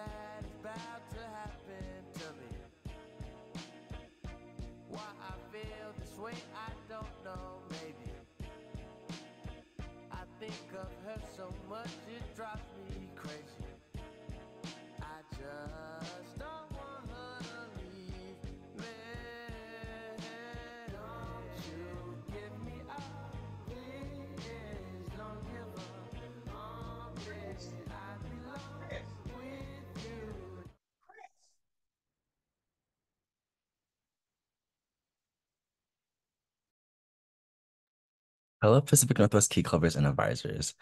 bad is about to happen to me. Why I feel this way, I don't know, maybe. I think of her so much, it drives me crazy. I just don't want her to leave me. Don't you give me up, please. Don't give up on me. I belong with you. Hello, Pacific Northwest Key Clubbers and Advisors.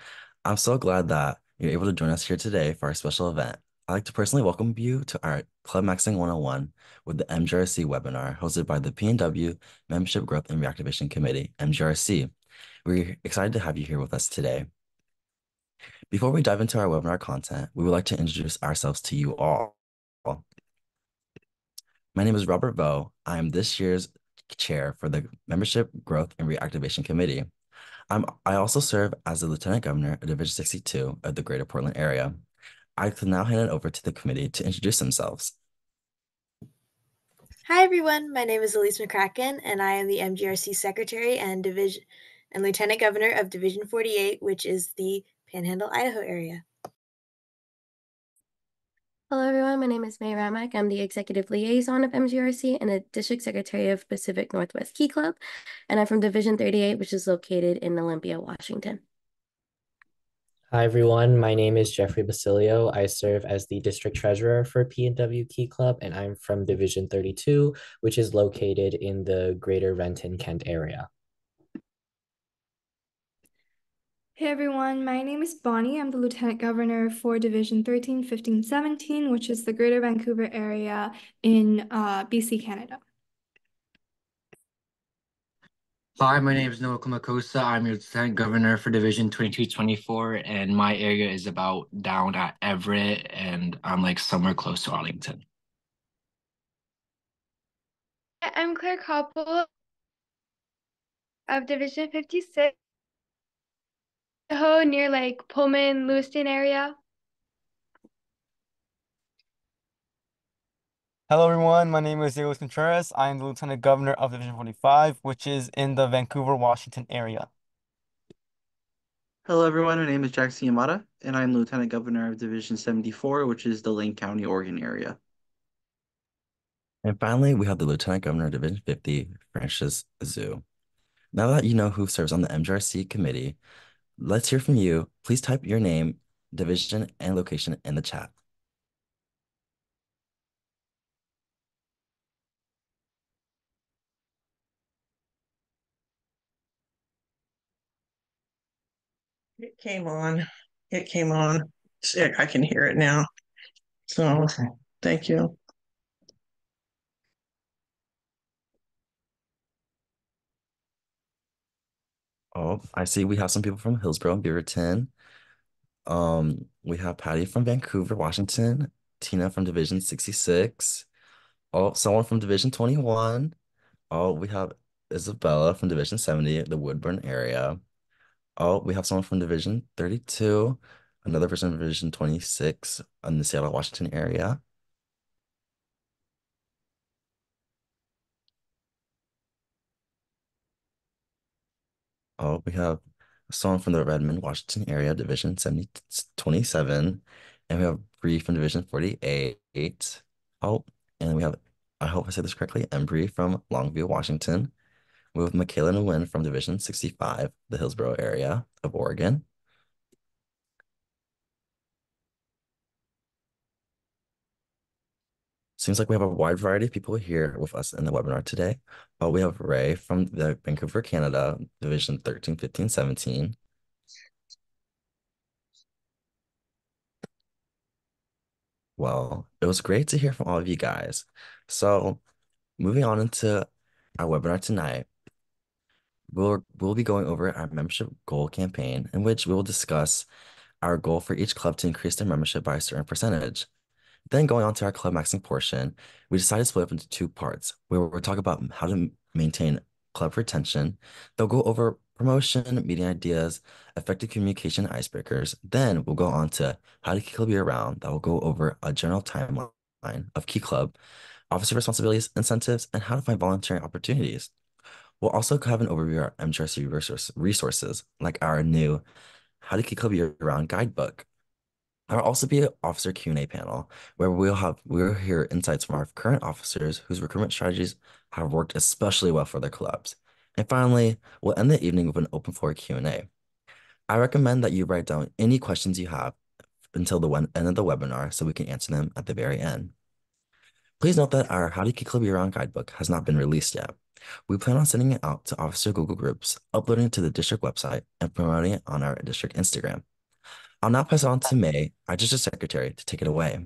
I'm so glad that you're able to join us here today for our special event. I'd like to personally welcome you to our Club Maxing 101 with the MGRC webinar hosted by the PNW Membership Growth and Reactivation Committee, MGRC. We're excited to have you here with us today. Before we dive into our webinar content, we would like to introduce ourselves to you all. My name is Robert Vo. I am this year's chair for the Membership Growth and Reactivation Committee. I also serve as the Lieutenant Governor of Division 62 of the Greater Portland area. I can now hand it over to the committee to introduce themselves. Hi everyone, my name is Elise McCracken and I am the MGRC Secretary and Lieutenant Governor of Division 48, which is the Panhandle, Idaho area. Hello, everyone. My name is May Ramak. I'm the Executive Liaison of MGRC and the District Secretary of Pacific Northwest Key Club, and I'm from Division 38, which is located in Olympia, Washington. Hi, everyone. My name is Jeffrey Basilio. I serve as the District Treasurer for PNW Key Club, and I'm from Division 32, which is located in the Greater Renton-Kent area. Hey everyone, my name is Bonnie. I'm the Lieutenant Governor for Division 13, 15, 17, which is the Greater Vancouver area in BC, Canada. Hi, my name is Noah Kumakosa. I'm your Lieutenant Governor for Division 2224, and my area is about down at Everett, and I'm like somewhere close to Arlington. I'm Claire Koppel of Division 56, Idaho, near like Pullman, Lewiston area. Hello, everyone. My name is Diego Contreras. I am the Lieutenant Governor of Division 45, which is in the Vancouver, Washington area. Hello, everyone. My name is Jackson Yamada, and I'm Lieutenant Governor of Division 74, which is the Lane County, Oregon area. And finally, we have the Lieutenant Governor of Division 50, Francis Zhu. Now that you know who serves on the MGRC committee, let's hear from you. Please type your name, division, and location in the chat. It came on. It came on. Sick. I can hear it now. So thank you. Oh, I see we have some people from Hillsborough and Beaverton. We have Patty from Vancouver, Washington, Tina from Division 66. Oh, someone from Division 21. Oh, we have Isabella from Division 70, the Woodburn area. Oh, we have someone from Division 32, another person from Division 26 in the Seattle, Washington area. Oh, we have someone from the Redmond, Washington area, Division 27. And we have Bree from Division 48. Oh, and we have, I hope I said this correctly, Embry from Longview, Washington. We have Michaela Nguyen from Division 65, the Hillsborough area of Oregon. Seems like we have a wide variety of people here with us in the webinar today. We have Ray from the Vancouver, Canada, Division 13, 15, 17. Well, it was great to hear from all of you guys. So moving on into our webinar tonight, we'll be going over our membership goal campaign in which we will discuss our goal for each club to increase their membership by a certain percentage. Then going on to our club maxing portion, we decided to split up into two parts where we'll talk about how to maintain club retention. They'll go over promotion, meeting ideas, effective communication, icebreakers. Then we'll go on to how to Key Club year round. That will go over a general timeline of Key Club, officer responsibilities, incentives, and how to find volunteering opportunities. We'll also have an overview of our MGRC resources, like our new How to Keep Club Year Round guidebook. There will also be an officer Q&A panel where we'll hear insights from our current officers whose recruitment strategies have worked especially well for their clubs. And finally, we'll end the evening with an open floor Q&A. I recommend that you write down any questions you have until the end of the webinar so we can answer them at the very end. Please note that our How to Keep Club Year Round guidebook has not been released yet. We plan on sending it out to officer Google groups, uploading it to the district website, and promoting it on our district Instagram. I'll now pass it on to May, our district secretary, to take it away.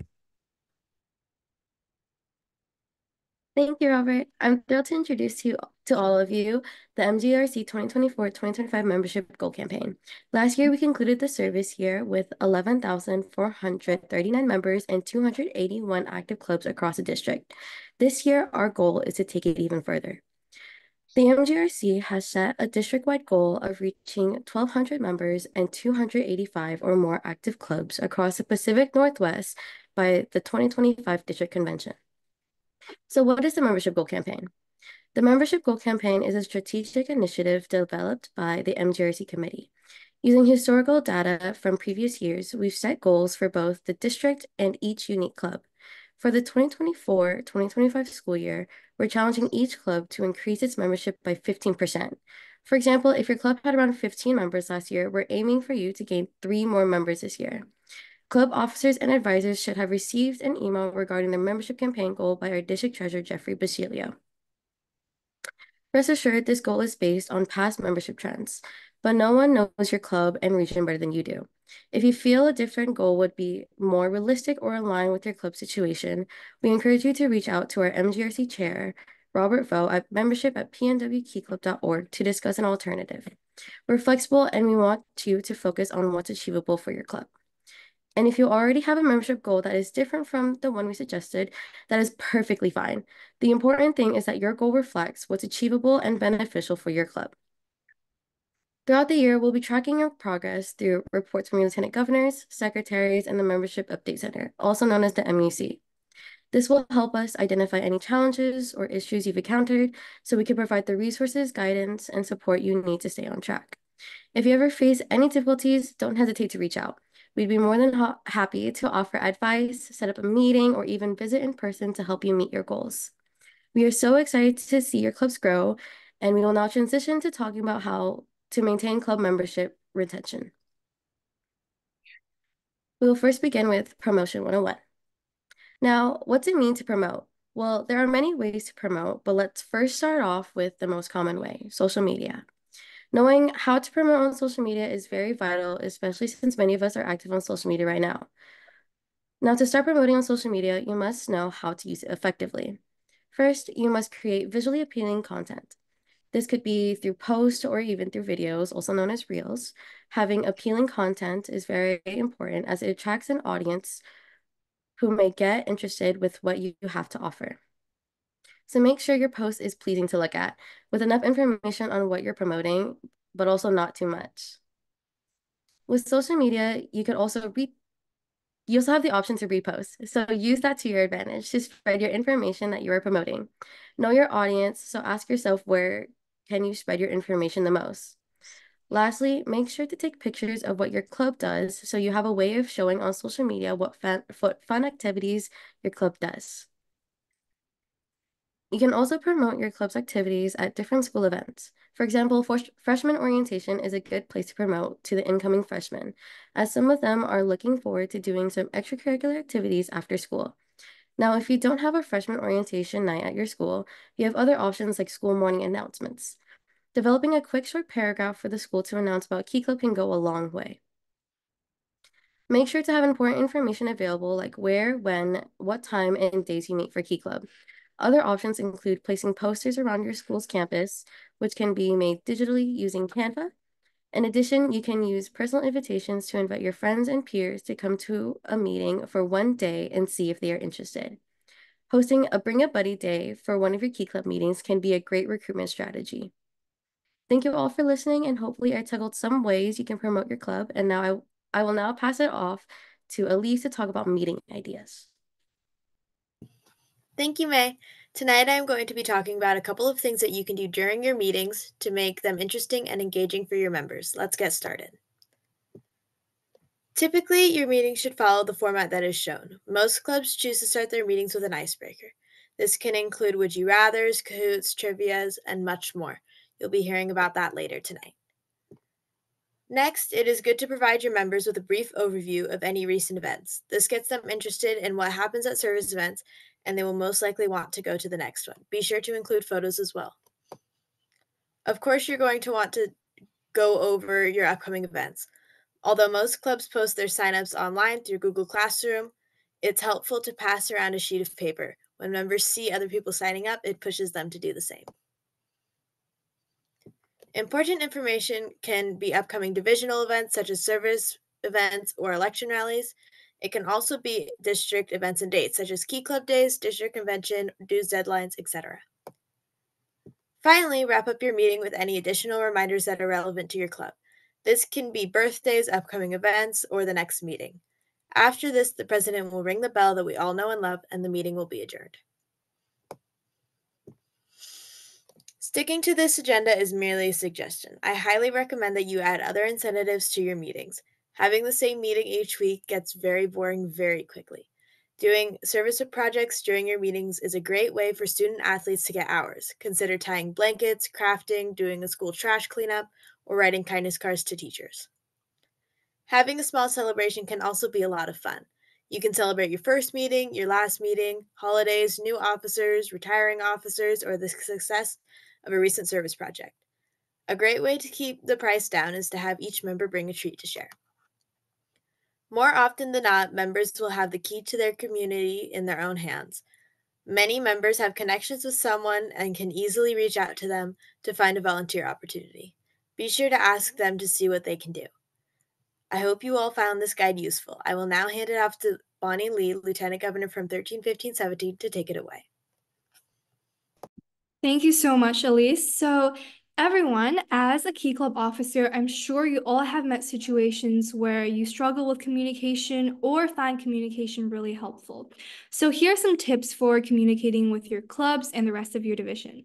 Thank you, Robert. I'm thrilled to introduce to all of you the MGRC 2024-2025 membership goal campaign. Last year, we concluded the service year with 11,439 members and 281 active clubs across the district. This year, our goal is to take it even further. The MGRC has set a district-wide goal of reaching 1,200 members and 285 or more active clubs across the Pacific Northwest by the 2025 District Convention. So what is the Membership Goal Campaign? The Membership Goal Campaign is a strategic initiative developed by the MGRC Committee. Using historical data from previous years, we've set goals for both the district and each unique club. For the 2024-2025 school year, we're challenging each club to increase its membership by 15%. For example, if your club had around 15 members last year, we're aiming for you to gain 3 more members this year. Club officers and advisors should have received an email regarding the membership campaign goal by our district treasurer, Jeffrey Basilio. Rest assured, this goal is based on past membership trends, but no one knows your club and region better than you do. If you feel a different goal would be more realistic or aligned with your club situation, we encourage you to reach out to our MGRC chair, Robert Vo, at membership@pnwkeyclub.org to discuss an alternative. We're flexible and we want you to focus on what's achievable for your club. And if you already have a membership goal that is different from the one we suggested, that is perfectly fine. The important thing is that your goal reflects what's achievable and beneficial for your club. Throughout the year, we'll be tracking your progress through reports from your lieutenant governors, secretaries, and the Membership Update Center, also known as the MEC. This will help us identify any challenges or issues you've encountered so we can provide the resources, guidance, and support you need to stay on track. If you ever face any difficulties, don't hesitate to reach out. We'd be more than happy to offer advice, set up a meeting, or even visit in person to help you meet your goals. We are so excited to see your clubs grow, and we will now transition to talking about how to maintain club membership retention. We will first begin with Promotion 101. Now, what's it mean to promote? Well, there are many ways to promote, but let's first start off with the most common way, social media. Knowing how to promote on social media is very vital, especially since many of us are active on social media right now. Now, to start promoting on social media, you must know how to use it effectively. First, you must create visually appealing content. This could be through posts or even through videos, also known as Reels. Having appealing content is very important as it attracts an audience who may get interested with what you have to offer. So make sure your post is pleasing to look at, with enough information on what you're promoting, but also not too much. With social media, you also have the option to repost. So use that to your advantage to spread your information that you are promoting. Know your audience, so ask yourself where can you spread your information the most. Lastly, make sure to take pictures of what your club does so you have a way of showing on social media what fun activities your club does. You can also promote your club's activities at different school events. For example, freshman orientation is a good place to promote to the incoming freshmen, as some of them are looking forward to doing some extracurricular activities after school. Now, if you don't have a freshman orientation night at your school, you have other options like school morning announcements. Developing a quick short paragraph for the school to announce about Key Club can go a long way. Make sure to have important information available like where, when, what time, and days you meet for Key Club. Other options include placing posters around your school's campus, which can be made digitally using Canva. In addition, you can use personal invitations to invite your friends and peers to come to a meeting for one day and see if they are interested. Hosting a Bring a Buddy Day for one of your Key Club meetings can be a great recruitment strategy. Thank you all for listening, and hopefully I tackled some ways you can promote your club. And now I will now pass it off to Elise to talk about meeting ideas. Thank you, May. Tonight I'm going to be talking about a couple of things that you can do during your meetings to make them interesting and engaging for your members. Let's get started. Typically, your meeting should follow the format that is shown. Most clubs choose to start their meetings with an icebreaker. This can include would you rathers, Kahoots, trivias, and much more. You'll be hearing about that later tonight. Next, it is good to provide your members with a brief overview of any recent events. This gets them interested in what happens at service events, and they will most likely want to go to the next one. Be sure to include photos as well. Of course, you're going to want to go over your upcoming events. Although most clubs post their signups online through Google Classroom, it's helpful to pass around a sheet of paper. When members see other people signing up, it pushes them to do the same. Important information can be upcoming divisional events such as service events or election rallies. It can also be district events and dates such as Key Club Days, district convention, dues deadlines, etc. Finally, wrap up your meeting with any additional reminders that are relevant to your club. This can be birthdays, upcoming events, or the next meeting. After this, the president will ring the bell that we all know and love, and the meeting will be adjourned. Sticking to this agenda is merely a suggestion. I highly recommend that you add other incentives to your meetings. Having the same meeting each week gets very boring very quickly. Doing service projects during your meetings is a great way for student athletes to get hours. Consider tying blankets, crafting, doing a school trash cleanup, or writing kindness cards to teachers. Having a small celebration can also be a lot of fun. You can celebrate your first meeting, your last meeting, holidays, new officers, retiring officers, or the success of a recent service project. A great way to keep the price down is to have each member bring a treat to share. More often than not, members will have the key to their community in their own hands. Many members have connections with someone and can easily reach out to them to find a volunteer opportunity. Be sure to ask them to see what they can do. I hope you all found this guide useful. I will now hand it off to Bonnie Lee, Lieutenant Governor from 13-15-17, to take it away. Thank you so much, Elise. So, everyone, as a Key Club officer, I'm sure you all have met situations where you struggle with communication or find communication really helpful. So, here are some tips for communicating with your clubs and the rest of your division.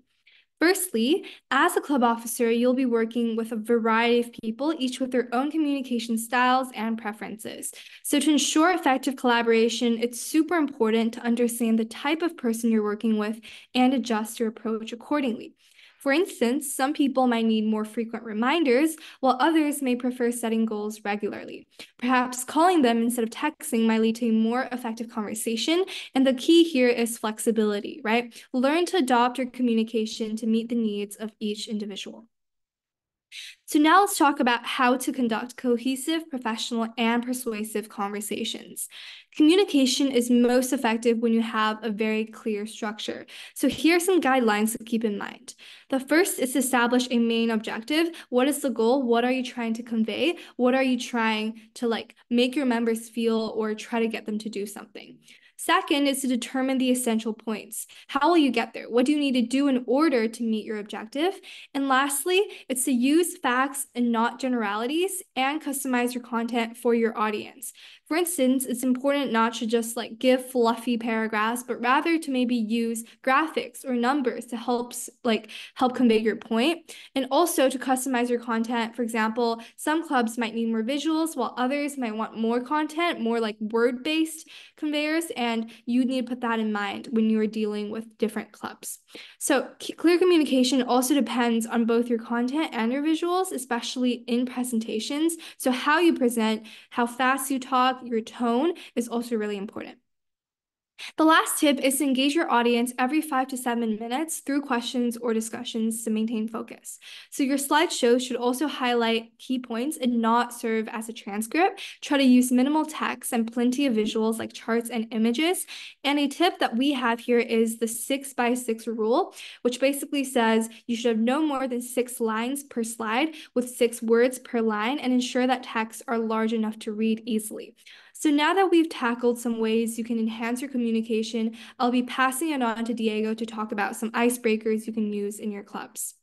Firstly, as a club officer, you'll be working with a variety of people, each with their own communication styles and preferences. So to ensure effective collaboration, it's super important to understand the type of person you're working with and adjust your approach accordingly. For instance, some people might need more frequent reminders, while others may prefer setting goals regularly. Perhaps calling them instead of texting might lead to a more effective conversation, and the key here is flexibility, right? Learn to adopt your communication to meet the needs of each individual. So now let's talk about how to conduct cohesive, professional, and persuasive conversations. Communication is most effective when you have a very clear structure. So here are some guidelines to keep in mind. The first is to establish a main objective. What is the goal? What are you trying to convey? What are you trying to make your members feel or try to get them to do something? Second is to determine the essential points. How will you get there? What do you need to do in order to meet your objective? And lastly, it's to use facts and not generalities and customize your content for your audience. For instance, it's important not to just give fluffy paragraphs, but rather to maybe use graphics or numbers to help convey your point, and also to customize your content. For example, some clubs might need more visuals, while others might want more content, more word-based conveyors, and you need to put that in mind when you are dealing with different clubs. So clear communication also depends on both your content and your visuals, especially in presentations. So how you present, how fast you talk, your tone is also really important. The last tip is to engage your audience every 5 to 7 minutes through questions or discussions to maintain focus. So your slideshow should also highlight key points and not serve as a transcript. Try to use minimal text and plenty of visuals like charts and images. And a tip that we have here is the 6x6 rule, which basically says you should have no more than 6 lines per slide with 6 words per line, and ensure that texts are large enough to read easily. So now that we've tackled some ways you can enhance your communication, I'll be passing it on to Diego to talk about some icebreakers you can use in your clubs.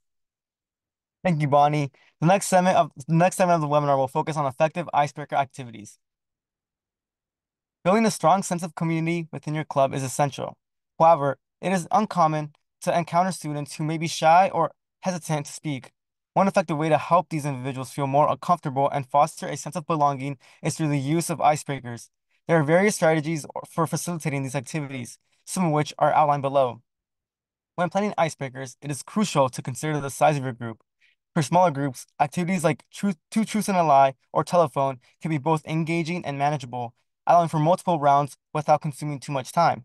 Thank you, Bonnie. The next segment of the webinar will focus on effective icebreaker activities. Building a strong sense of community within your club is essential. However, it is uncommon to encounter students who may be shy or hesitant to speak. One effective way to help these individuals feel more comfortable and foster a sense of belonging is through the use of icebreakers. There are various strategies for facilitating these activities, some of which are outlined below. When planning icebreakers, it is crucial to consider the size of your group. For smaller groups, activities like two truths and a lie or telephone can be both engaging and manageable, allowing for multiple rounds without consuming too much time.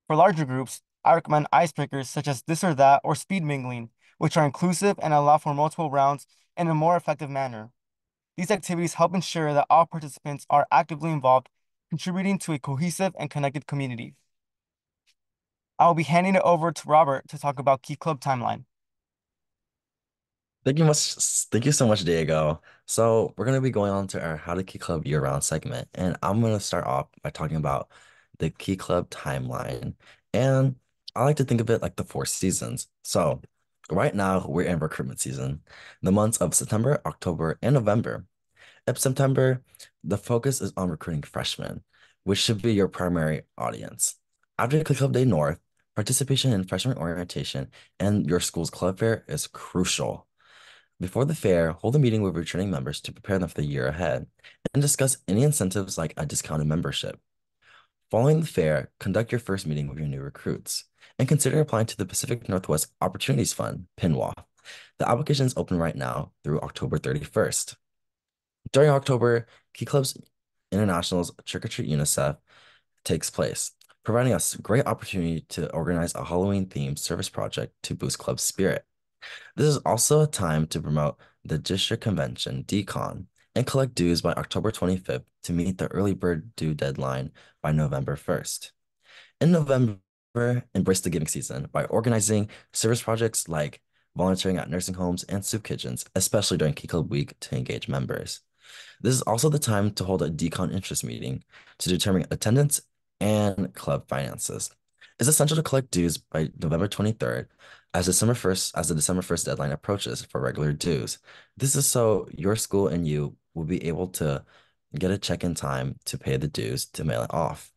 For larger groups, I recommend icebreakers such as this or that or speed mingling, which are inclusive and allow for multiple rounds in a more effective manner. These activities help ensure that all participants are actively involved, contributing to a cohesive and connected community. I will be handing it over to Robert to talk about Key Club timeline. Thank you so much, Diego. So we're gonna be going on to our How to Key Club year-round segment, and I'm gonna start off by talking about the Key Club timeline. And I like to think of it like the four seasons. So right now we're in recruitment season, the months of September, October, and November. In September, the focus is on recruiting freshmen, which should be your primary audience. After Key Club Day North, participation in freshman orientation and your school's club fair is crucial. Before the fair, hold a meeting with returning members to prepare them for the year ahead and discuss any incentives like a discounted membership. Following the fair, conduct your first meeting with your new recruits and consider applying to the Pacific Northwest Opportunities Fund, PNWA. The application is open right now through October 31st. During October, Key Club's International's Trick or Treat UNICEF takes place, providing us a great opportunity to organize a Halloween-themed service project to boost club spirit. This is also a time to promote the district convention, DCON, and collect dues by October 25th to meet the early bird due deadline by November 1st. In November, embrace the giving season by organizing service projects like volunteering at nursing homes and soup kitchens, especially during Key Club Week to engage members. This is also the time to hold a decon interest meeting to determine attendance and club finances. It's essential to collect dues by November 23rd as the December 1st deadline approaches for regular dues. This is so your school and you will be able to get a check in time to pay the dues to mail it off.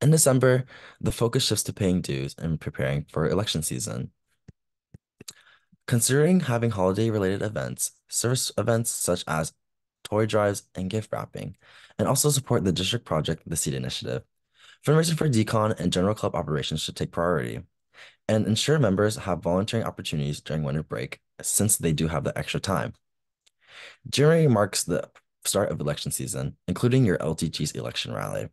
In December, the focus shifts to paying dues and preparing for election season. Considering having holiday-related events, service events such as toy drives and gift wrapping, and also support the district project, the Seed Initiative. Fundraising for decon and general club operations should take priority, and ensure members have volunteering opportunities during winter break since they do have the extra time. January marks the start of election season, including your LTG's election rally.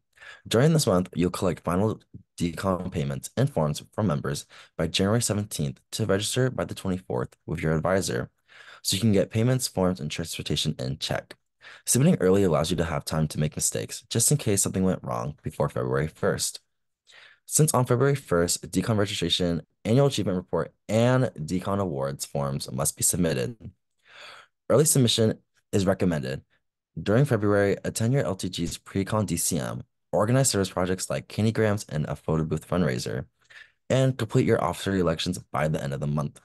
During this month, you'll collect final decon payments and forms from members by January 17th to register by the 24th with your advisor, so you can get payments, forms, and transportation in check. Submitting early allows you to have time to make mistakes, just in case something went wrong before February 1st. Since on February 1st, decon registration, annual achievement report, and decon awards forms must be submitted. Early submission is recommended. During February, attend your LTG's pre-con DCM, organize service projects like candygrams and a photo booth fundraiser, and complete your officer elections by the end of the month.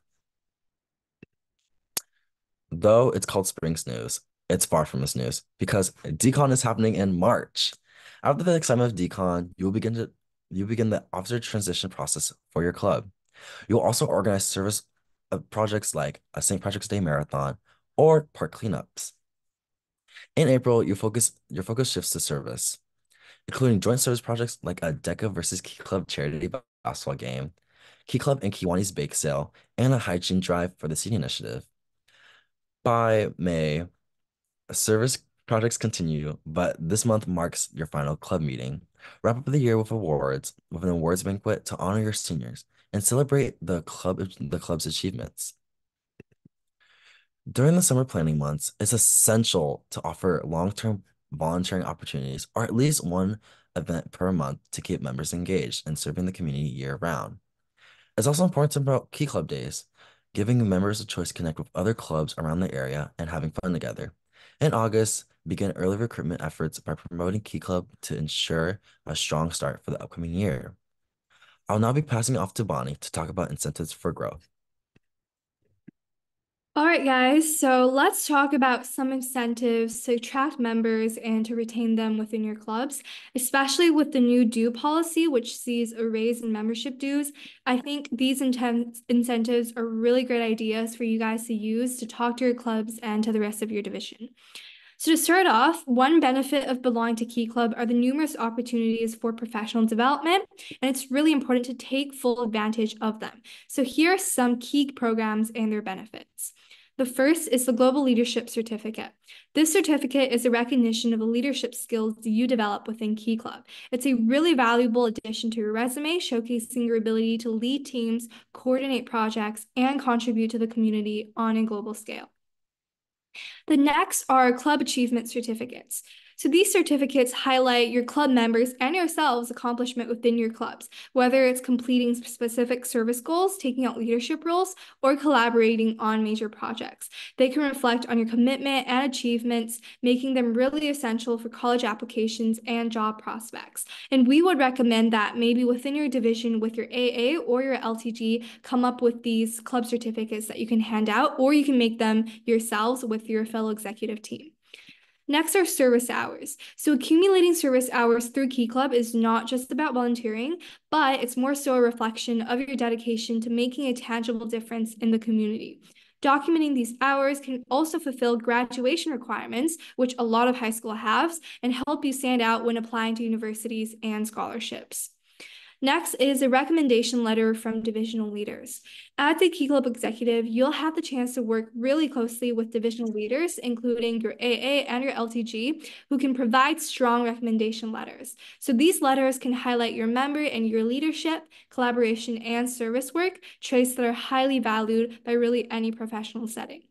Though it's called Spring Snooze, it's far from a snooze because decon is happening in March. After the excitement of decon, you begin the officer transition process for your club. You'll also organize service projects like a St. Patrick's Day marathon or park cleanups. In April, your focus shifts to service, including joint service projects like a DECA versus Key Club charity basketball game, Key Club and Kiwani's bake sale, and a hygiene drive for the Seed Initiative. By May, service projects continue, but this month marks your final club meeting. Wrap up the year with an awards banquet to honor your seniors and celebrate the club's achievements. During the summer planning months, it's essential to offer long-term volunteering opportunities or at least one event per month to keep members engaged and serving the community year-round. It's also important to promote Key Club days, giving members a choice to connect with other clubs around the area and having fun together. In August, begin early recruitment efforts by promoting Key Club to ensure a strong start for the upcoming year. I'll now be passing off to Bonnie to talk about incentives for growth. All right, guys, so let's talk about some incentives to attract members and to retain them within your clubs, especially with the new due policy, which sees a raise in membership dues. I think these incentives are really great ideas for you guys to use to talk to your clubs and to the rest of your division. So to start off, one benefit of belonging to Key Club are the numerous opportunities for professional development, and it's really important to take full advantage of them. So here are some key programs and their benefits. The first is the Global Leadership Certificate. This certificate is a recognition of the leadership skills you develop within Key Club. It's a really valuable addition to your resume, showcasing your ability to lead teams, coordinate projects, and contribute to the community on a global scale. The next are club achievement certificates. So these certificates highlight your club members and yourselves' accomplishment within your clubs, whether it's completing specific service goals, taking out leadership roles, or collaborating on major projects. They can reflect on your commitment and achievements, making them really essential for college applications and job prospects. And we would recommend that maybe within your division with your AA or your LTG, come up with these club certificates that you can hand out, or you can make them yourselves with your fellow executive team. Next are service hours. So accumulating service hours through Key Club is not just about volunteering, but it's more so a reflection of your dedication to making a tangible difference in the community. Documenting these hours can also fulfill graduation requirements, which a lot of high school has, and help you stand out when applying to universities and scholarships. Next is a recommendation letter from divisional leaders. As a Key Club executive, you'll have the chance to work really closely with divisional leaders, including your AA and your LTG, who can provide strong recommendation letters. So these letters can highlight your member and your leadership, collaboration, and service work, traits that are highly valued by really any professional setting.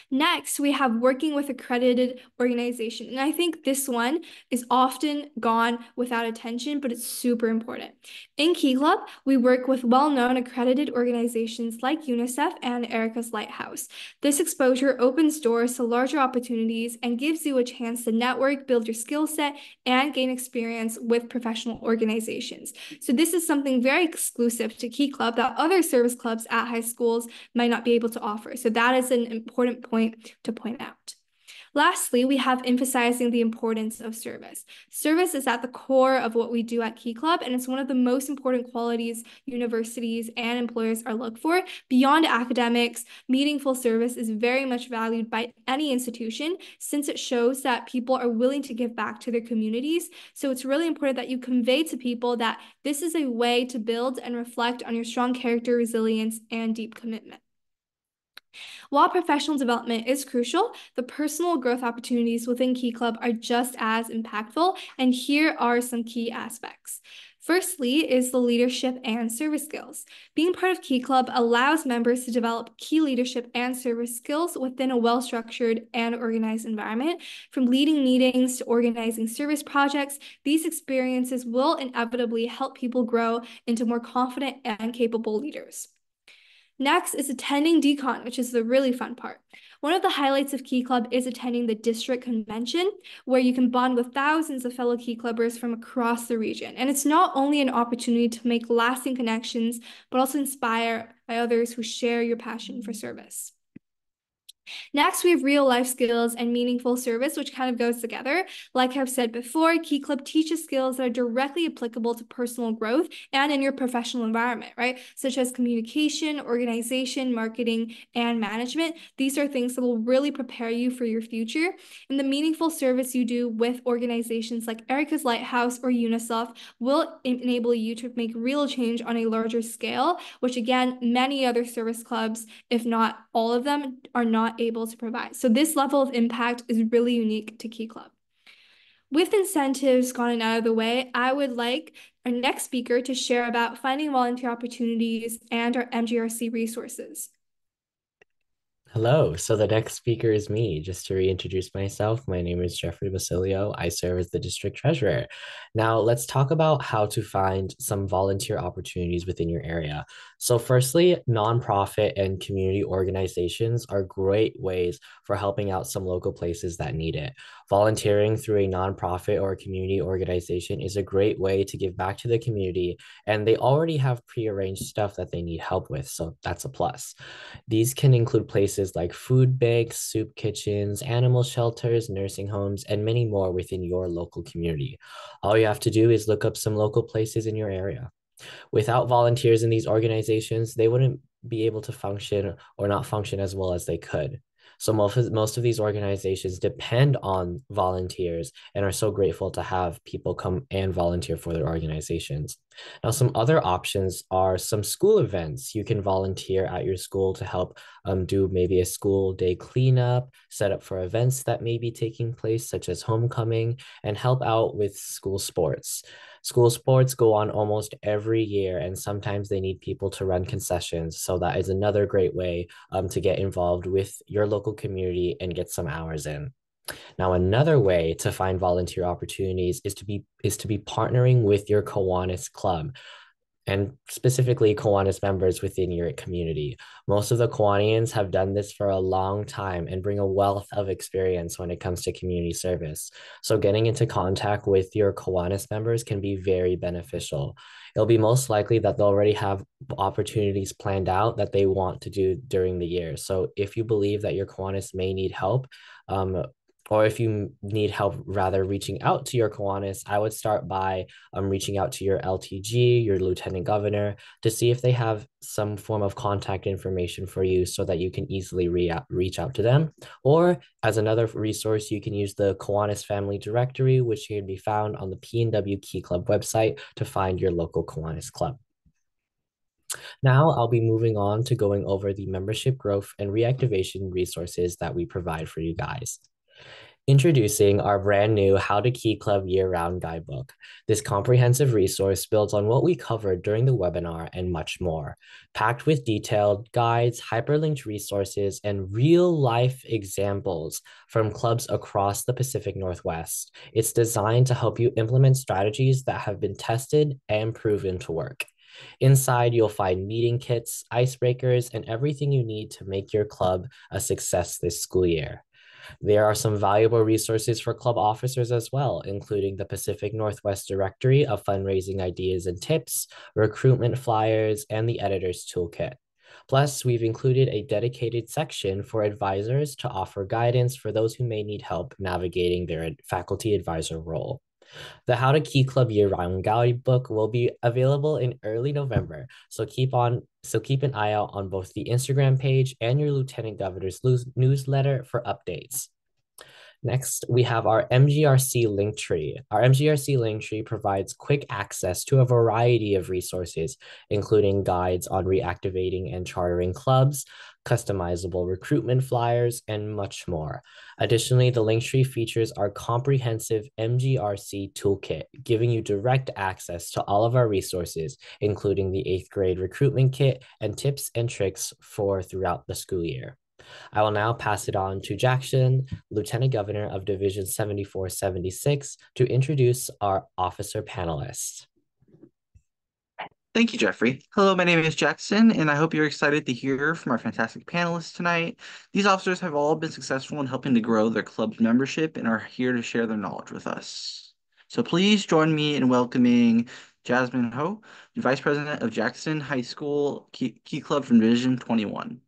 Next, we have working with accredited organization. And I think this one is often gone without attention, but it's super important. In Key Club, we work with well-known accredited organizations like UNICEF and Erica's Lighthouse. This exposure opens doors to larger opportunities and gives you a chance to network, build your skill set, and gain experience with professional organizations. So this is something very exclusive to Key Club that other service clubs at high schools might not be able to offer. So that is an important point to point out. Lastly, we have emphasizing the importance of service. Service is at the core of what we do at Key Club, and it's one of the most important qualities universities and employers are look for. Beyond academics, meaningful service is very much valued by any institution since it shows that people are willing to give back to their communities. So it's really important that you convey to people that this is a way to build and reflect on your strong character, resilience, and deep commitment. While professional development is crucial, the personal growth opportunities within Key Club are just as impactful, and here are some key aspects. Firstly is the leadership and service skills. Being part of Key Club allows members to develop key leadership and service skills within a well-structured and organized environment. From leading meetings to organizing service projects, these experiences will inevitably help people grow into more confident and capable leaders. Next is attending decon, which is the really fun part. One of the highlights of Key Club is attending the district convention, where you can bond with thousands of fellow Key Clubbers from across the region. And it's not only an opportunity to make lasting connections, but also inspire by others who share your passion for service. Next, we have real life skills and meaningful service, which kind of goes together. Like I've said before, Key Club teaches skills that are directly applicable to personal growth and in your professional environment, right? Such as communication, organization, marketing, and management. These are things that will really prepare you for your future. And the meaningful service you do with organizations like Erica's Lighthouse or UNICEF will enable you to make real change on a larger scale, which again, many other service clubs, if not all of them, are not able to provide. So this level of impact is really unique to Key Club. With incentives gone out of the way, I would like our next speaker to share about finding volunteer opportunities and our MGRC resources. Hello. So the next speaker is me. Just to reintroduce myself, my name is Jeffrey Basilio. I serve as the district treasurer. Now, let's talk about how to find some volunteer opportunities within your area. So, firstly, nonprofit and community organizations are great ways for helping out some local places that need it. Volunteering through a nonprofit or a community organization is a great way to give back to the community, and they already have prearranged stuff that they need help with. So, that's a plus. These can include places like food banks, soup kitchens, animal shelters, nursing homes, and many more within your local community. All you have to do is look up some local places in your area. Without volunteers in these organizations, they wouldn't be able to function or not function as well as they could. So most of these organizations depend on volunteers and are so grateful to have people come and volunteer for their organizations. Now, some other options are some school events. You can volunteer at your school to help do maybe a school day cleanup, set up for events that may be taking place, such as homecoming, and help out with school sports. School sports go on almost every year, and sometimes they need people to run concessions. So that is another great way to get involved with your local community and get some hours in. Now, another way to find volunteer opportunities is to be partnering with your Kiwanis club and specifically Kiwanis members within your community. Most of the Kiwanians have done this for a long time and bring a wealth of experience when it comes to community service. So getting into contact with your Kiwanis members can be very beneficial. It'll be most likely that they'll already have opportunities planned out that they want to do during the year. So if you believe that your Kiwanis may need help, or if you need help rather reaching out to your Kiwanis, I would start by reaching out to your LTG, your lieutenant governor, to see if they have some form of contact information for you so that you can easily reach out to them. Or as another resource, you can use the Kiwanis Family Directory, which can be found on the PNW Key Club website to find your local Kiwanis club. Now I'll be moving on to going over the membership growth and reactivation resources that we provide for you guys. Introducing our brand new How to Key Club Year-Round Guidebook. This comprehensive resource builds on what we covered during the webinar and much more, packed with detailed guides, hyperlinked resources, and real-life examples from clubs across the Pacific Northwest. It's designed to help you implement strategies that have been tested and proven to work. Inside, you'll find meeting kits, icebreakers, and everything you need to make your club a success this school year. There are some valuable resources for club officers as well, including the Pacific Northwest Directory of fundraising ideas and tips, recruitment flyers, and the editor's toolkit. Plus, we've included a dedicated section for advisors to offer guidance for those who may need help navigating their faculty advisor role. The How to Key Club Year-Round Guidebook will be available in early November, so keep an eye out on both the Instagram page and your Lieutenant Governor's newsletter for updates. Next, we have our MGRC link tree. Our MGRC link tree provides quick access to a variety of resources, including guides on reactivating and chartering clubs, customizable recruitment flyers, and much more. Additionally, the link tree features our comprehensive MGRC toolkit, giving you direct access to all of our resources, including the 8th grade recruitment kit and tips and tricks for throughout the school year. I will now pass it on to Jackson, Lieutenant Governor of Division 7476, to introduce our officer panelists. Thank you, Jeffrey. Hello, my name is Jackson, and I hope you're excited to hear from our fantastic panelists tonight. These officers have all been successful in helping to grow their club's membership and are here to share their knowledge with us. So please join me in welcoming Jasmine Ho, Vice President of Jackson High School Key Club from Division 21.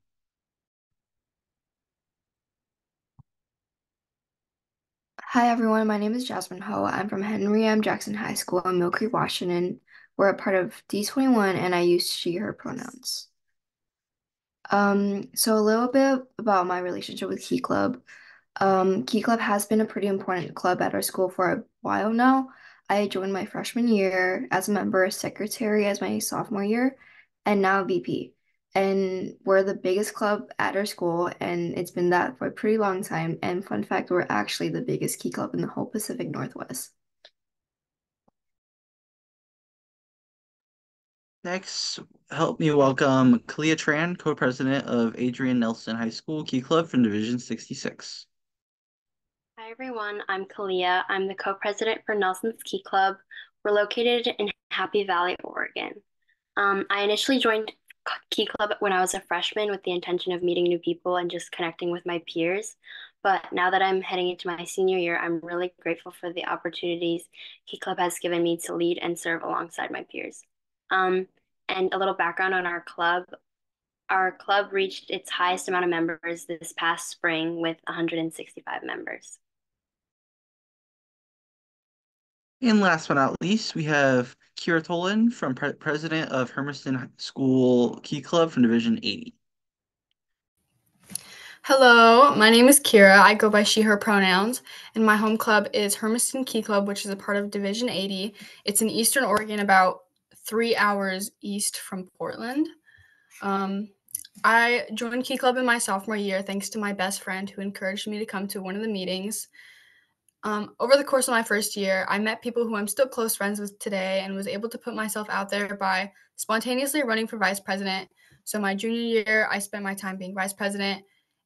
Hi everyone, my name is Jasmine Ho. I'm from Henry M. Jackson High School in Mill Creek, Washington. We're a part of D21 and I use she, her pronouns. So a little bit about my relationship with Key Club. Key Club has been a pretty important club at our school for a while now. I joined my freshman year as a member, secretary as my sophomore year, and now VP. And we're the biggest club at our school, and it's been that for a pretty long time. And fun fact, we're actually the biggest Key Club in the whole Pacific Northwest. Next, help me welcome Kalia Tran, co-president of Adrian Nelson High School Key Club from Division 66. Hi everyone, I'm Kalia. I'm the co-president for Nelson's Key Club. We're located in Happy Valley, Oregon. I initially joined Key Club when I was a freshman with the intention of meeting new people and just connecting with my peers. But now that I'm heading into my senior year, I'm really grateful for the opportunities Key Club has given me to lead and serve alongside my peers. And a little background on our club. Our club reached its highest amount of members this past spring with 165 members. And last but not least, we have Kira Tolan from president of Hermiston School Key Club from Division 80. Hello, my name is Kira. I go by she, her pronouns, and my home club is Hermiston Key Club, which is a part of Division 80. It's in Eastern Oregon, about 3 hours east from Portland. I joined Key Club in my sophomore year thanks to my best friend who encouraged me to come to one of the meetings. Over the course of my first year, I met people who I'm still close friends with today and was able to put myself out there by spontaneously running for vice president. So my junior year, I spent my time being vice president.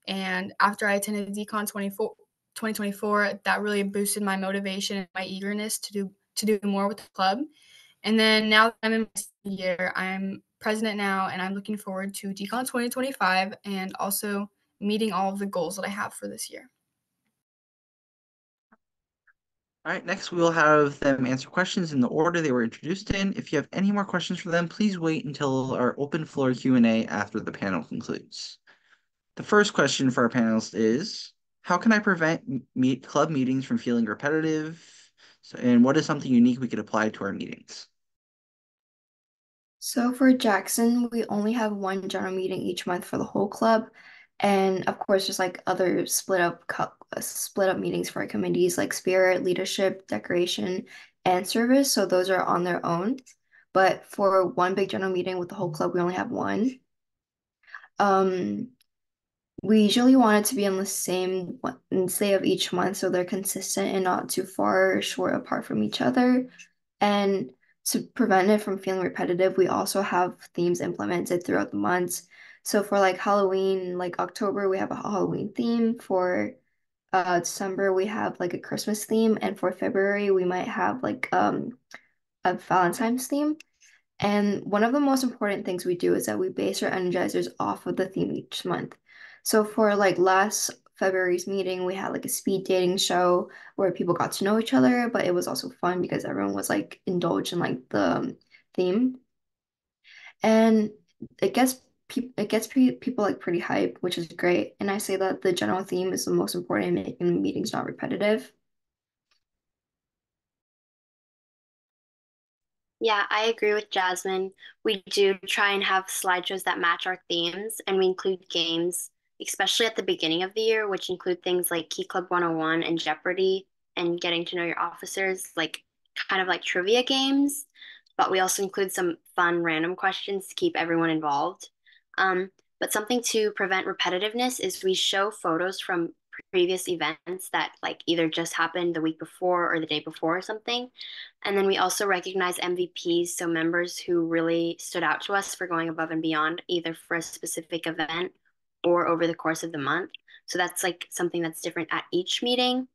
And after I attended DCON 2024, that really boosted my motivation and my eagerness to do more with the club. And then now that I'm in my senior year, I'm president now, and I'm looking forward to DCON 2025 and also meeting all of the goals that I have for this year. All right, next we will have them answer questions in the order they were introduced in. If you have any more questions for them, please wait until our open floor Q&A after the panel concludes. The first question for our panelists is, how can I prevent club meetings from feeling repetitive? And what is something unique we could apply to our meetings? So for Jackson, we only have one general meeting each month for the whole club. And of course, just like other split up meetings for our committees like spirit, leadership, decoration, and service. So those are on their own. But for one big general meeting with the whole club, we only have one. We usually want it to be on the same Wednesday of each month so they're consistent and not too far or short apart from each other. And to prevent it from feeling repetitive, we also have themes implemented throughout the months. So for like Halloween, like October, we have a Halloween theme. For December, we have like a Christmas theme. And for February, we might have like a Valentine's theme. And one of the most important things we do is that we base our energizers off of the theme each month. So for like last February's meeting, we had like a speed dating show where people got to know each other, but it was also fun because everyone was like indulged in like the theme. And it gets people like pretty hype, which is great. And I say that the general theme is the most important in making meetings not repetitive. Yeah, I agree with Jasmine. We do try and have slideshows that match our themes, and we include games, especially at the beginning of the year, which include things like Key Club 101 and Jeopardy and getting to know your officers, like kind of like trivia games. But we also include some fun random questions to keep everyone involved. But something to prevent repetitiveness is we show photos from previous events that like either just happened the week before or the day before or something. And then we also recognize MVPs, so members who really stood out to us for going above and beyond, either for a specific event or over the course of the month. So that's like something that's different at each meeting.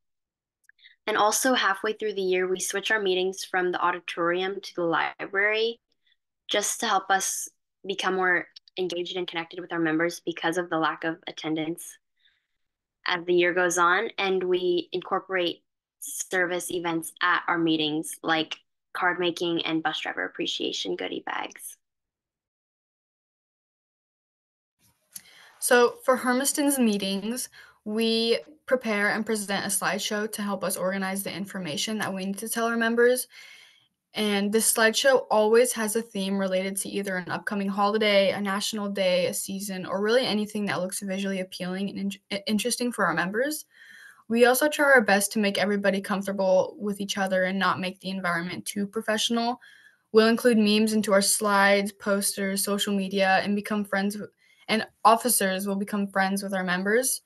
And also halfway through the year, we switch our meetings from the auditorium to the library just to help us become more engaged and connected with our members because of the lack of attendance as the year goes on. And we incorporate service events at our meetings like card making and bus driver appreciation goodie bags. So for Hermiston's meetings, we prepare and present a slideshow to help us organize the information that we need to tell our members. And this slideshow always has a theme related to either an upcoming holiday, a national day, a season, or really anything that looks visually appealing and interesting for our members. We also try our best to make everybody comfortable with each other and not make the environment too professional. We'll include memes into our slides, posters, social media, and officers will become friends with our members.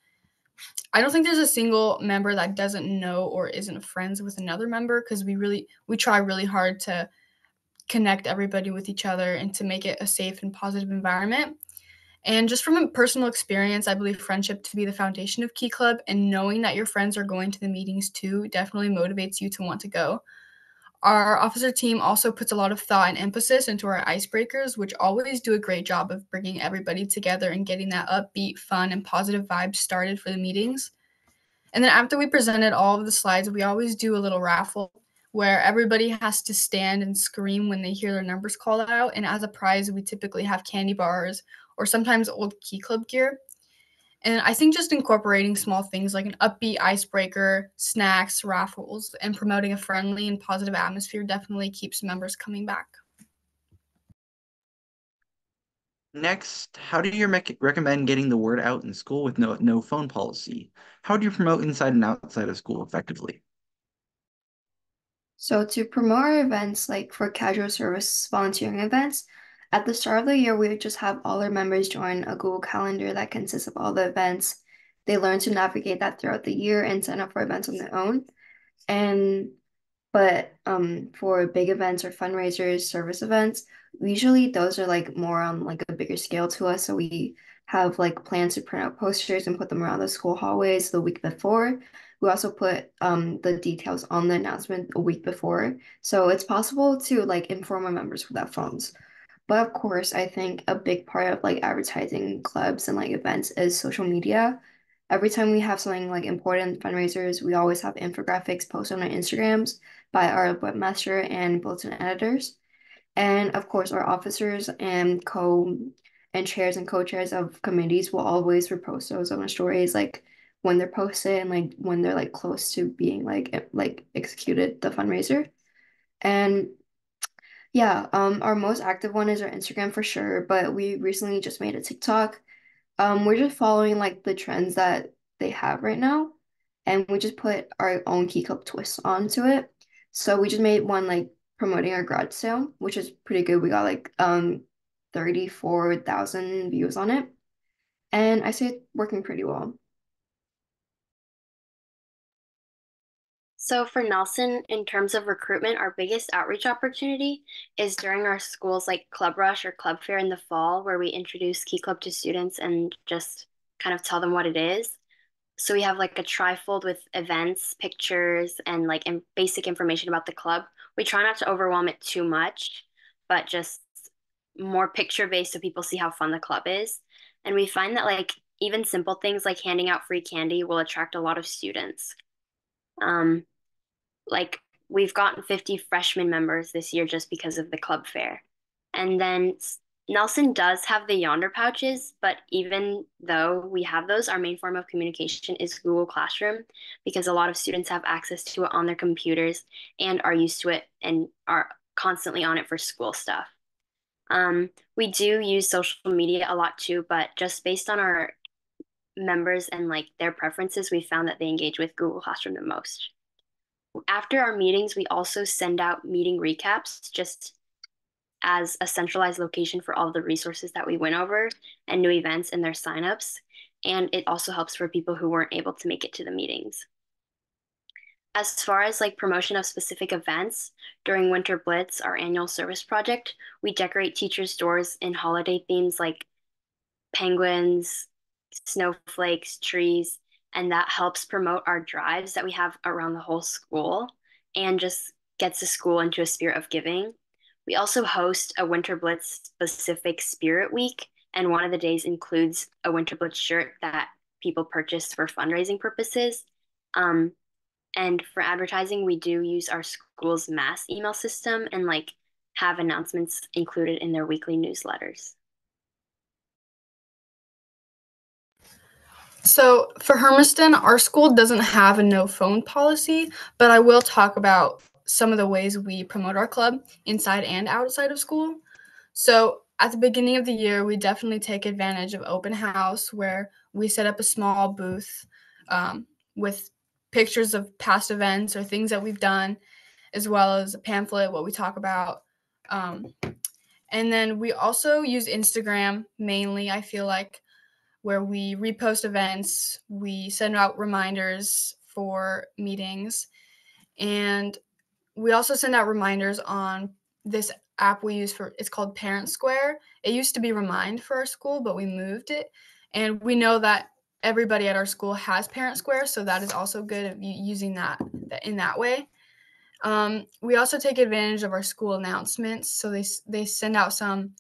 I don't think there's a single member that doesn't know or isn't friends with another member because we try really hard to connect everybody with each other and to make it a safe and positive environment. And just from a personal experience, I believe friendship to be the foundation of Key Club, and knowing that your friends are going to the meetings too definitely motivates you to want to go. Our officer team also puts a lot of thought and emphasis into our icebreakers, which always do a great job of bringing everybody together and getting that upbeat, fun, and positive vibe started for the meetings. And then after we presented all of the slides, we always do a little raffle where everybody has to stand and scream when they hear their numbers called out. And as a prize, we typically have candy bars or sometimes old Key Club gear. And I think just incorporating small things like an upbeat icebreaker, snacks, raffles, and promoting a friendly and positive atmosphere definitely keeps members coming back. Next, how do you recommend getting the word out in school with no phone policy? How do you promote inside and outside of school effectively? So to promote our events, like for casual service volunteering events, at the start of the year, we would just have all our members join a Google Calendar that consists of all the events. They learn to navigate that throughout the year and sign up for events on their own. And but for big events or fundraisers, service events, usually those are like more on like a bigger scale to us. So we have like plans to print out posters and put them around the school hallways the week before. We also put the details on the announcement a week before. So it's possible to like inform our members without phones. But of course, I think a big part of like advertising clubs and like events is social media. Every time we have something like important fundraisers, we always have infographics posted on our Instagrams by our webmaster and bulletin editors. And of course, our officers and chairs and co-chairs of committees will always repost those on our stories, like when they're posted and like when they're like close to being like executed the fundraiser. And yeah, our most active one is our Instagram for sure, but we recently just made a TikTok. We're just following like the trends that they have right now, and we just put our own Key Club twist onto it. So we just made one like promoting our garage sale, which is pretty good. We got like 34,000 views on it, and I say it's working pretty well. So for Nelson, in terms of recruitment, our biggest outreach opportunity is during our school's like club rush or club fair in the fall, where we introduce Key Club to students and just kind of tell them what it is. So we have like a trifold with events, pictures, and like basic information about the club. We try not to overwhelm it too much, but just more picture based so people see how fun the club is. And we find that like even simple things like handing out free candy will attract a lot of students. Um, like we've gotten 50 freshman members this year just because of the club fair. And then Nelson does have the Yonder pouches, but even though we have those, our main form of communication is Google Classroom because a lot of students have access to it on their computers and are used to it and are constantly on it for school stuff. We do use social media a lot too, but just based on our members and like their preferences, we found that they engage with Google Classroom the most. After our meetings, we also send out meeting recaps just as a centralized location for all of the resources that we went over and new events and their signups. And it also helps for people who weren't able to make it to the meetings. As far as like promotion of specific events, during Winter Blitz, our annual service project, we decorate teachers' doors in holiday themes like penguins, snowflakes, trees, and that helps promote our drives that we have around the whole school and just gets the school into a spirit of giving. We also host a Winter Blitz specific Spirit Week, and one of the days includes a Winter Blitz shirt that people purchase for fundraising purposes. And for advertising, we do use our school's mass email system and like have announcements included in their weekly newsletters. So for Hermiston, our school doesn't have a no phone policy, but I will talk about some of the ways we promote our club inside and outside of school. So at the beginning of the year, we definitely take advantage of open house where we set up a small booth with pictures of past events or things that we've done, as well as a pamphlet, what we talk about. And then we also use Instagram mainly, I feel like, where we repost events, we send out reminders for meetings, and we also send out reminders on this app we use it's called Parent Square. It used to be Remind for our school, but we moved it. And we know that everybody at our school has Parent Square, so that is also good of using that in that way. We also take advantage of our school announcements, so they send out some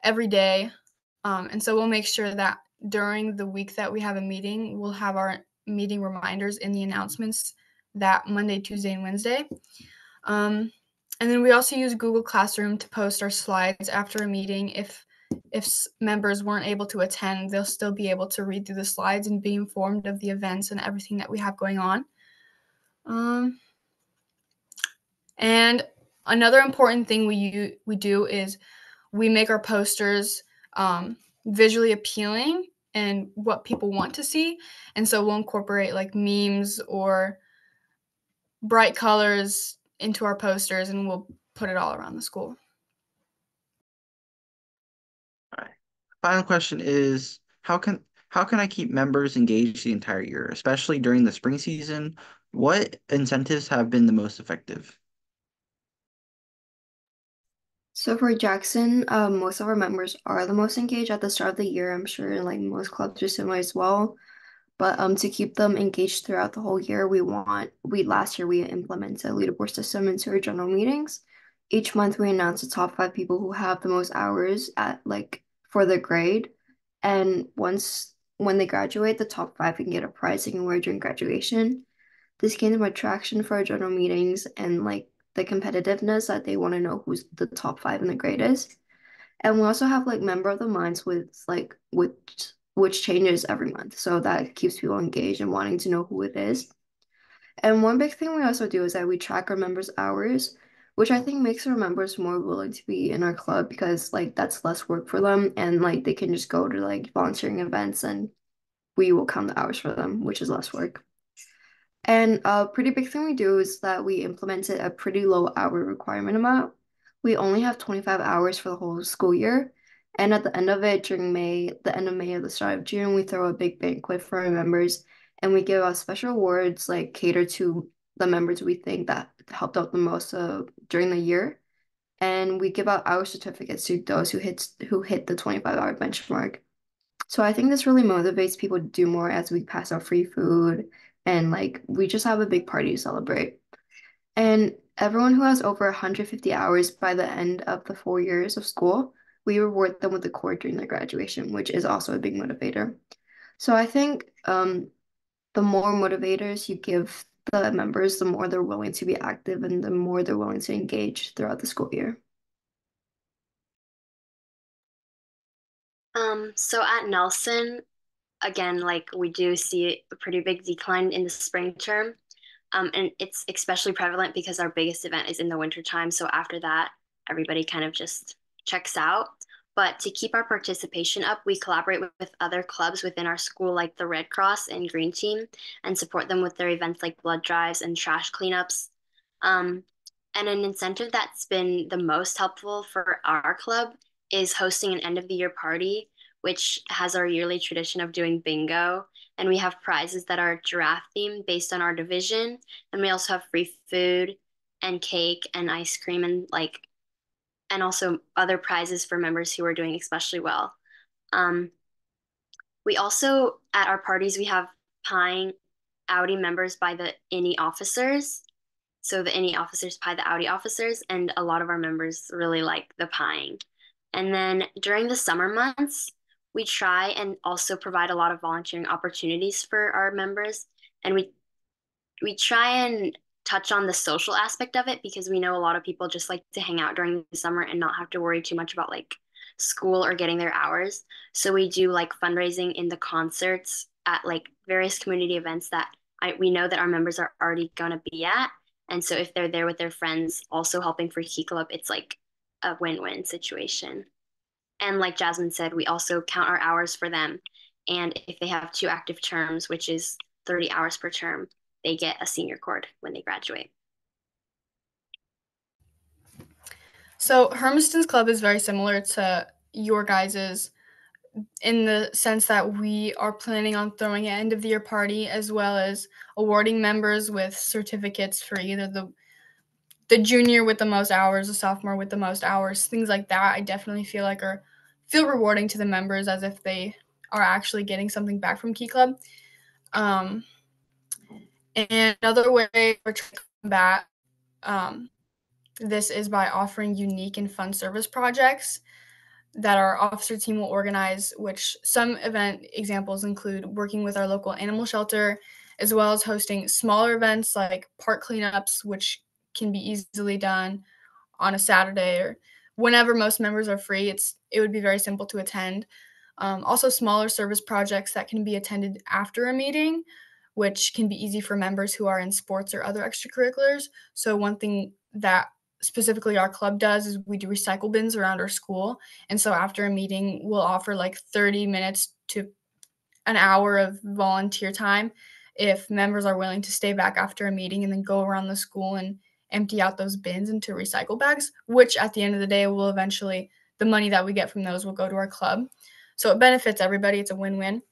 every day, and so we'll make sure that during the week that we have a meeting, we'll have our meeting reminders in the announcements that Monday, Tuesday, and Wednesday. And then we also use Google Classroom to post our slides after a meeting. If members weren't able to attend, they'll still be able to read through the slides and be informed of the events and everything that we have going on. And another important thing we do is we make our posters visually appealing and what people want to see. And so we'll incorporate like memes or bright colors into our posters, and we'll put it all around the school. All right. Final question is how can I keep members engaged the entire year, especially during the spring season? What incentives have been the most effective? So for Jackson, most of our members are the most engaged at the start of the year. I'm sure like most clubs are similar as well. But to keep them engaged throughout the whole year, last year we implemented a leaderboard system into our general meetings. Each month we announce the top 5 people who have the most hours at for their grade. And when they graduate, the top 5 can get a prize they can wear during graduation. This gains them attraction for our general meetings and the competitiveness that they want to know who's the top 5 in the grade is. And we also have member of the months with which changes every month. So that keeps people engaged and wanting to know who it is. And one big thing we also do is that we track our members' hours, which I think makes our members more willing to be in our club because that's less work for them and they can just go to volunteering events and we will count the hours for them, which is less work. And a pretty big thing we do is that we implemented a pretty low hour requirement amount. We only have 25 hours for the whole school year. And at the end of it, during the end of May or the start of June, we throw a big banquet for our members and we give out special awards catered to the members we think that helped out the most during the year. And we give out hour certificates to those who hit the 25-hour benchmark. So I think this really motivates people to do more as we pass out free food and we just have a big party to celebrate. And everyone who has over 150 hours by the end of the 4 years of school, we reward them with a cord during their graduation, which is also a big motivator. So I think the more motivators you give the members, the more they're willing to be active and the more they're willing to engage throughout the school year. So at Nelson, again, we do see a pretty big decline in the spring term. And it's especially prevalent because our biggest event is in the wintertime. So after that, everybody kind of just checks out. But to keep our participation up, we collaborate with other clubs within our school, like the Red Cross and Green Team, and support them with their events like blood drives and trash cleanups. And an incentive that's been the most helpful for our club is hosting an end of the year party, which has our yearly tradition of doing bingo. And we have prizes that are giraffe themed based on our division. And we also have free food and cake and ice cream and also other prizes for members who are doing especially well. We also, at our parties, we have pieing Audi members by the INI officers. So the INI officers pie the Audi officers, and a lot of our members really like the pieing. And then during the summer months, we try and also provide a lot of volunteering opportunities for our members. And we try and touch on the social aspect of it because we know a lot of people just like to hang out during the summer and not have to worry too much about school or getting their hours. So we do fundraising in the concerts at various community events that we know that our members are already going to be at. And so if they're there with their friends also helping for Key Club, it's a win-win situation. And like Jasmine said, we also count our hours for them. And if they have 2 active terms, which is 30 hours per term, they get a senior cord when they graduate. So Hermiston's Club is very similar to your guys's in the sense that we are planning on throwing an end of the year party as well as awarding members with certificates for either the junior with the most hours, the sophomore with the most hours, things like that, I definitely feel like feel rewarding to the members as if they are actually getting something back from Key Club. And another way we're trying to combat this is by offering unique and fun service projects that our officer team will organize, which some event examples include working with our local animal shelter, as well as hosting smaller events like park cleanups, which can be easily done on a Saturday or whenever most members are free. It would be very simple to attend. Also, smaller service projects that can be attended after a meeting, which can be easy for members who are in sports or other extracurriculars. So one thing that specifically our club does is we do recycle bins around our school. And so after a meeting, we'll offer like 30 minutes to an hour of volunteer time if members are willing to stay back after a meeting and then go around the school and empty out those bins into recycle bags, which at the end of the day will eventually, the money that we get from those will go to our club. So it benefits everybody. It's a win-win.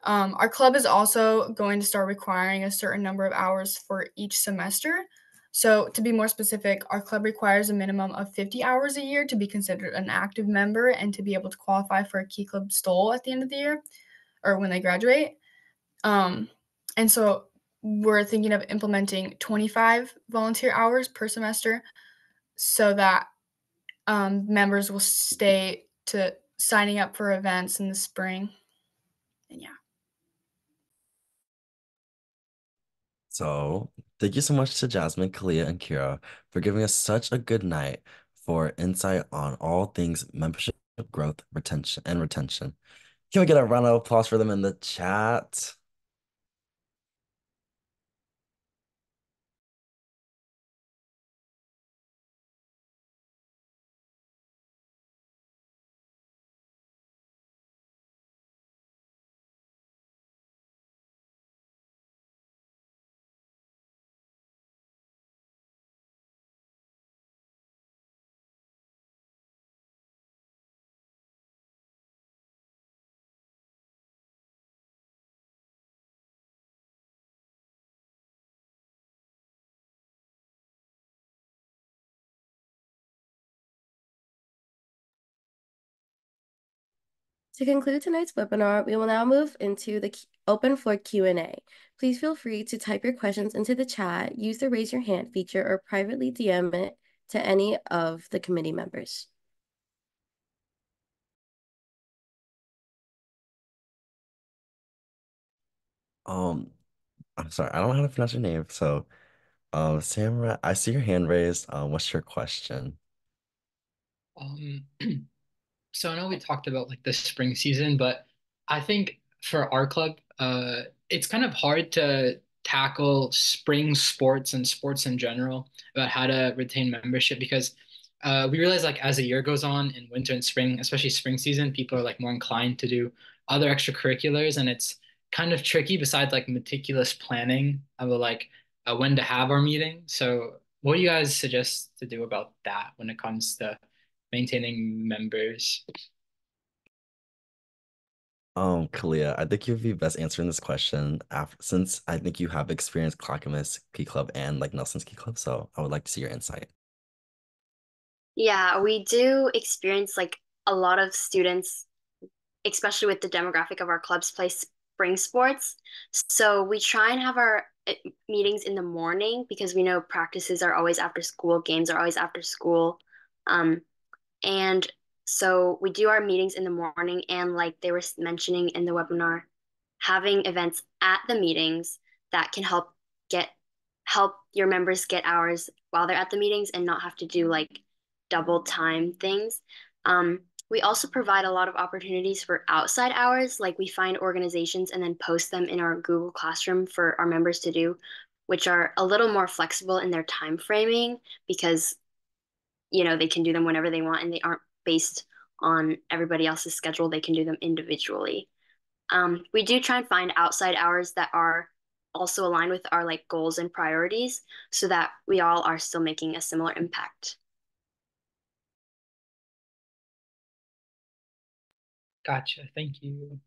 Our club is also going to start requiring a certain number of hours for each semester. So to be more specific, our club requires a minimum of 50 hours a year to be considered an active member and to be able to qualify for a Key Club Stole at the end of the year or when they graduate. And so we're thinking of implementing 25 volunteer hours per semester so that members will stay to signing up for events in the spring. And yeah. So thank you so much to Jasmine, Kalia, and Kira for giving us such a good night for insight on all things membership growth, retention. Can we get a round of applause for them in the chat? To conclude tonight's webinar, we will now move into the open for Q&A. Please feel free to type your questions into the chat, use the raise your hand feature, or privately DM it to any of the committee members. I'm sorry, I don't know how to pronounce your name. So, Samra, I see your hand raised. What's your question? Um, so I know we talked about like the spring season, but I think for our club, it's kind of hard to tackle spring sports and sports in general about how to retain membership because we realize like as the year goes on in winter and spring, especially spring season, people are like more inclined to do other extracurriculars, and it's kind of tricky besides like meticulous planning about like when to have our meeting. So what do you guys suggest to do about that when it comes to maintaining members? Kalia, I think you'd be best answering this question after, since I think you have experienced Clackamas Key Club and like Nelson's Key Club, so I would like to see your insight. Yeah, we do experience like a lot of students, especially with the demographic of our clubs, play spring sports. So we try and have our meetings in the morning because we know practices are always after school, games are always after school. Um, and so we do our meetings in the morning, and like they were mentioning in the webinar, having events at the meetings that can help your members get hours while they're at the meetings and not have to do like double time things. We also provide a lot of opportunities for outside hours, like we find organizations and then post them in our Google Classroom for our members to do, which are a little more flexible in their time framing because they can do them whenever they want and they aren't based on everybody else's schedule. They can do them individually. We do try and find outside hours that are also aligned with our like goals and priorities so that we all are still making a similar impact. Gotcha. Thank you.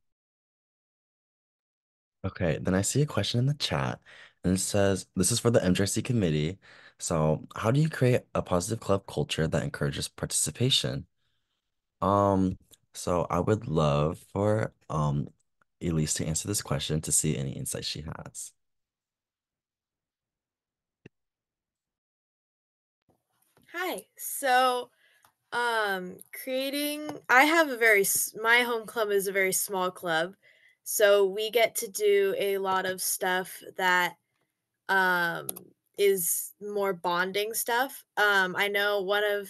Okay, then I see a question in the chat, and it says, this is for the MRGC committee. So, how do you create a positive club culture that encourages participation? Um, so I would love for Elise to answer this question to see any insight she has. Hi. Creating, I have a my home club is a very small club. So we get to do a lot of stuff that um is more bonding stuff. I know one of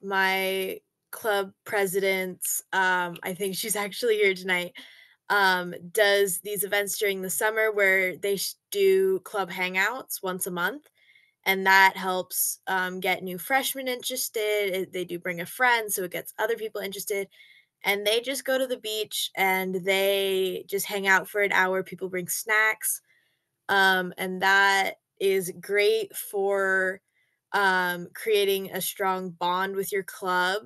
my club presidents, I think she's actually here tonight, does these events during the summer where they do club hangouts once a month, and that helps get new freshmen interested. They do bring a friend, so it gets other people interested. And they just go to the beach and they just hang out for an hour. People bring snacks, and that is great for creating a strong bond with your club.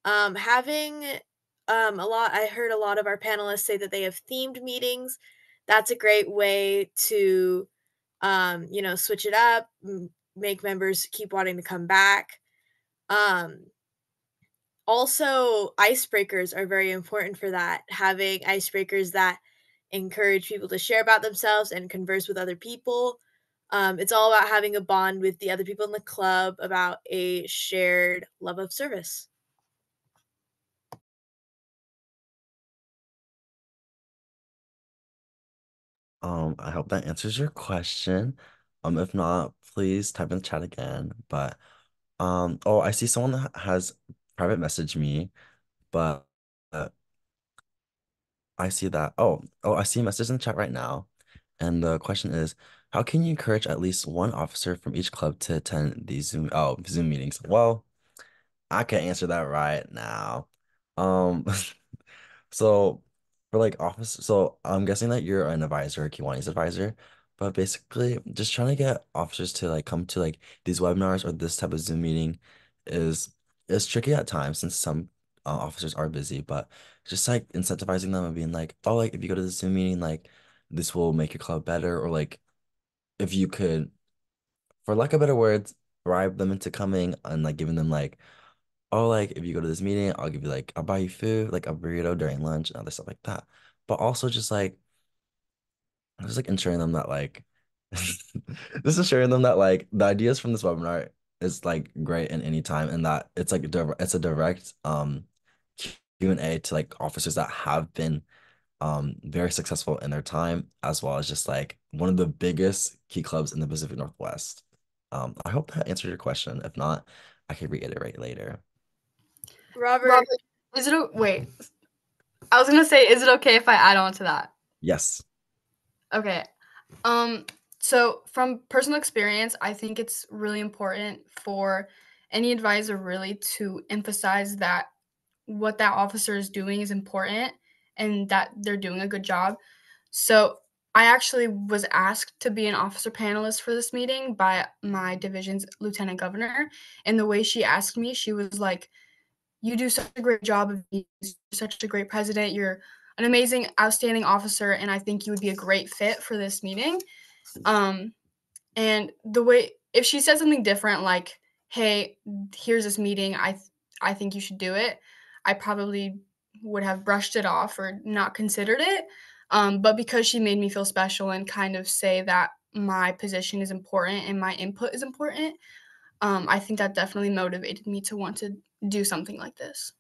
Having a lot, I heard a lot of our panelists say that they have themed meetings. That's a great way to switch it up, make members keep wanting to come back. Um, Also, icebreakers are very important for that. Having icebreakers that encourage people to share about themselves and converse with other people. It's all about having a bond with the other people in the club about a shared love of service. I hope that answers your question. If not, please type in the chat again. But oh, I see someone that has private messaged me, but uh, I see that. I see a message in the chat right now. And the question is, how can you encourage at least one officer from each club to attend these Zoom meetings? Well, I can answer that right now. Um, so for like office, so I'm guessing that you're an advisor, Kiwani's advisor, but basically just trying to get officers to like come to like these webinars or this type of Zoom meeting is is tricky at times since some officers are busy, but just like incentivizing them and being like, oh, like if you go to the Zoom meeting, like this will make your club better, or like if you could, for lack of better words, bribe them into coming and like giving them like, oh, like if you go to this meeting, I'll give you like I'll buy you food, like a burrito during lunch and other stuff like that. But also just like ensuring them that like just ensuring them that like the ideas from this webinar is like great in any time and that it's like it's a direct Q&A to like officers that have been very successful in their time, as well as just like one of the biggest key clubs in the Pacific Northwest. I hope that answered your question. If not, I can reiterate later. Robert, wait. I was gonna say, is it okay if I add on to that? Yes. Okay. So from personal experience, I think it's really important for any advisor really to emphasize that what that officer is doing is important and that they're doing a good job. So I actually was asked to be an officer panelist for this meeting by my division's lieutenant governor. And the way she asked me, she was like, you do such a great job of being such a great president. You're an amazing, outstanding officer, and I think you would be a great fit for this meeting. And the way, if she said something different, like, "Hey, here's this meeting. I think you should do it," I probably would have brushed it off or not considered it. But because she made me feel special and kind of say that my position is important and my input is important, I think that definitely motivated me to want to do something like this.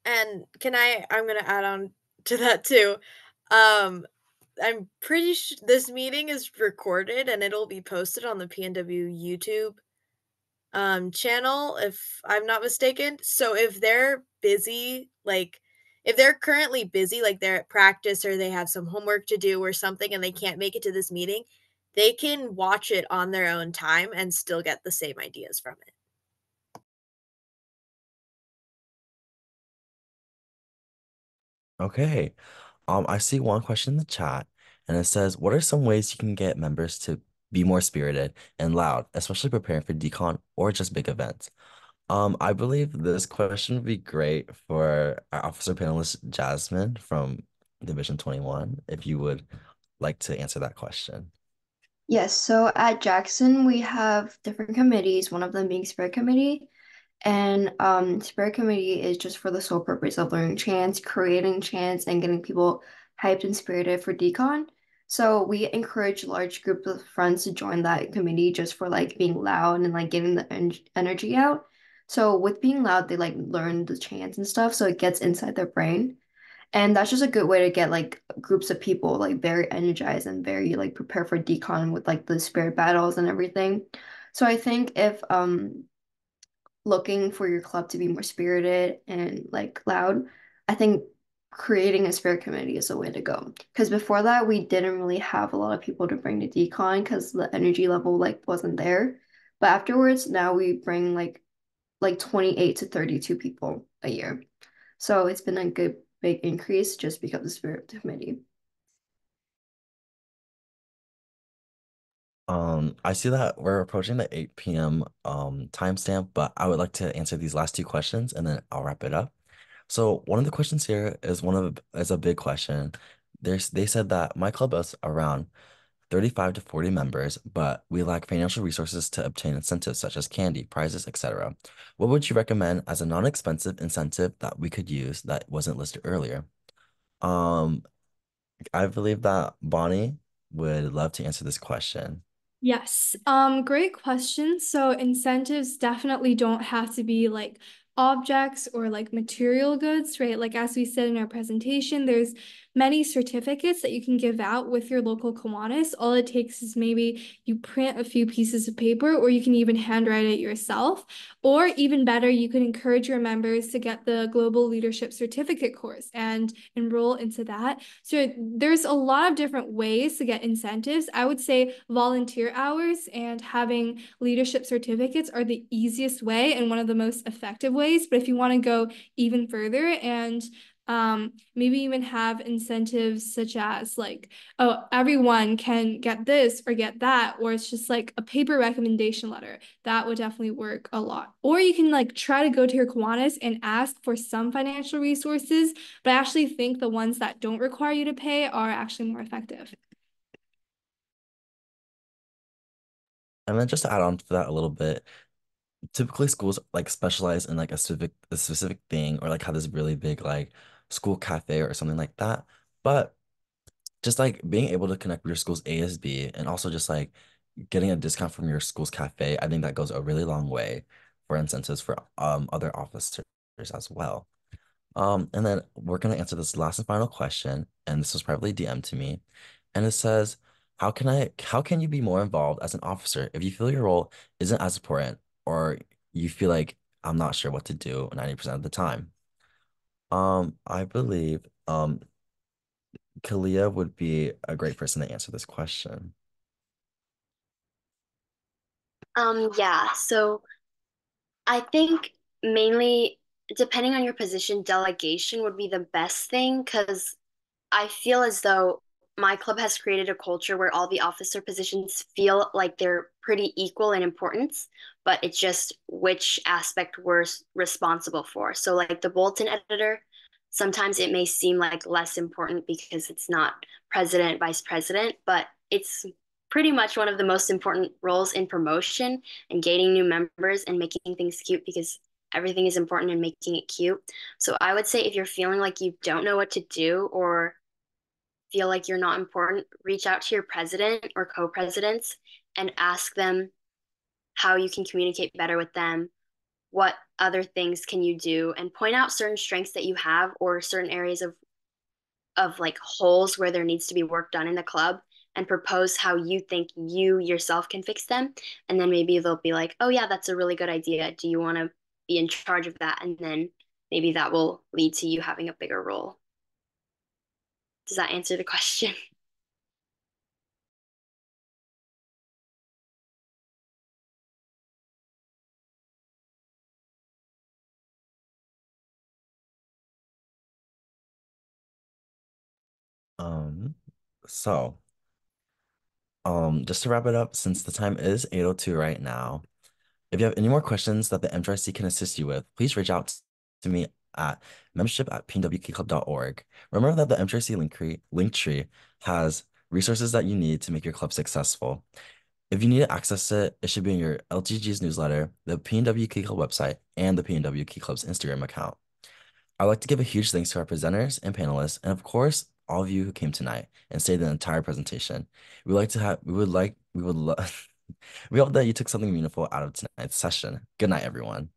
and I'm going to add on to that too. I'm pretty sure this meeting is recorded and it'll be posted on the PNW YouTube channel, if I'm not mistaken. So if they're busy, like if they're currently busy, like they're at practice or they have some homework to do or something and they can't make it to this meeting, they can watch it on their own time and still get the same ideas from it. Okay. I see one question in the chat, and it says, "What are some ways you can get members to be more spirited and loud, especially preparing for decon or just big events?" I believe this question would be great for our officer panelist Jasmine from Division 21, if you would like to answer that question. Yes, so at Jackson, we have different committees, one of them being Spirit Committee. And Spirit Committee is just for the sole purpose of learning chants, creating chants, and getting people hyped and spirited for decon. So we encourage large groups of friends to join that committee just for like being loud and like getting the energy out. So with being loud, they like learn the chants and stuff, so it gets inside their brain. And that's just a good way to get like groups of people like very energized and very like prepared for decon with like the spirit battles and everything. So I think if looking for your club to be more spirited and like loud, I think creating a spirit committee is the way to go. Because before that, we didn't really have a lot of people to bring to decon because the energy level like wasn't there. But afterwards, now we bring like 28 to 32 people a year. So it's been a good big increase just because of the spirit committee. I see that we're approaching the 8 p.m. Timestamp, but I would like to answer these last two questions and then I'll wrap it up. So one of the questions here is a big question. They said that my club has around 35 to 40 members, but we lack financial resources to obtain incentives such as candy, prizes, etc. What would you recommend as a non-expensive incentive that we could use that wasn't listed earlier? Um, I believe that Bonnie would love to answer this question. Yes, great question. So incentives definitely don't have to be like objects or like material goods, right? Like as we said in our presentation, there's many certificates that you can give out with your local Kiwanis. All it takes is maybe you print a few pieces of paper, or you can even handwrite it yourself. Or even better, you can encourage your members to get the Global Leadership Certificate course and enroll into that. So there's a lot of different ways to get incentives. I would say volunteer hours and having leadership certificates are the easiest way and one of the most effective ways. But if you want to go even further and maybe even have incentives such as like, oh, everyone can get this or get that, or it's just like a paper recommendation letter. That would definitely work a lot. Or you can like try to go to your Kiwanis and ask for some financial resources, but I actually think the ones that don't require you to pay are actually more effective. And then just to add on to that a little bit, typically schools like specialize in like a specific thing or like have this really big like school cafe or something like that. But just like being able to connect with your school's ASB and also just like getting a discount from your school's cafe, I think that goes a really long way for incentives for other officers as well. And then we're gonna answer this last and final question, and this was privately DM'd to me, and it says, how can you be more involved as an officer if you feel your role isn't as important or you feel like I'm not sure what to do 90% of the time? I believe Kalia would be a great person to answer this question. Yeah, so I think mainly depending on your position, delegation would be the best thing because I feel as though my club has created a culture where all the officer positions feel like they're pretty equal in importance, but it's just which aspect we're responsible for. So, like the bulletin editor, sometimes it may seem like less important because it's not president, vice president, but it's pretty much one of the most important roles in promotion and gaining new members and making things cute because everything is important in making it cute. So I would say if you're feeling like you don't know what to do or feel like you're not important, reach out to your president or co-presidents and ask them how you can communicate better with them, what other things can you do, and point out certain strengths that you have or certain areas of like holes where there needs to be work done in the club and propose how you think you yourself can fix them. And then maybe they'll be like, oh yeah, that's a really good idea. Do you want to be in charge of that? And then maybe that will lead to you having a bigger role. Does that answer the question? Um, so just to wrap it up, since the time is 8:02 right now, if you have any more questions that the MRGC can assist you with, please reach out to me at membership@pnwkclub.org. Remember that the MRGC link tree has resources that you need to make your club successful. If you need to access it, it should be in your LTG's newsletter, the PNW Key Club website, and the PNW Key Club's Instagram account. I'd like to give a huge thanks to our presenters and panelists, and of course, all of you who came tonight and stayed the entire presentation. We would love, we hope that you took something meaningful out of tonight's session. Good night, everyone.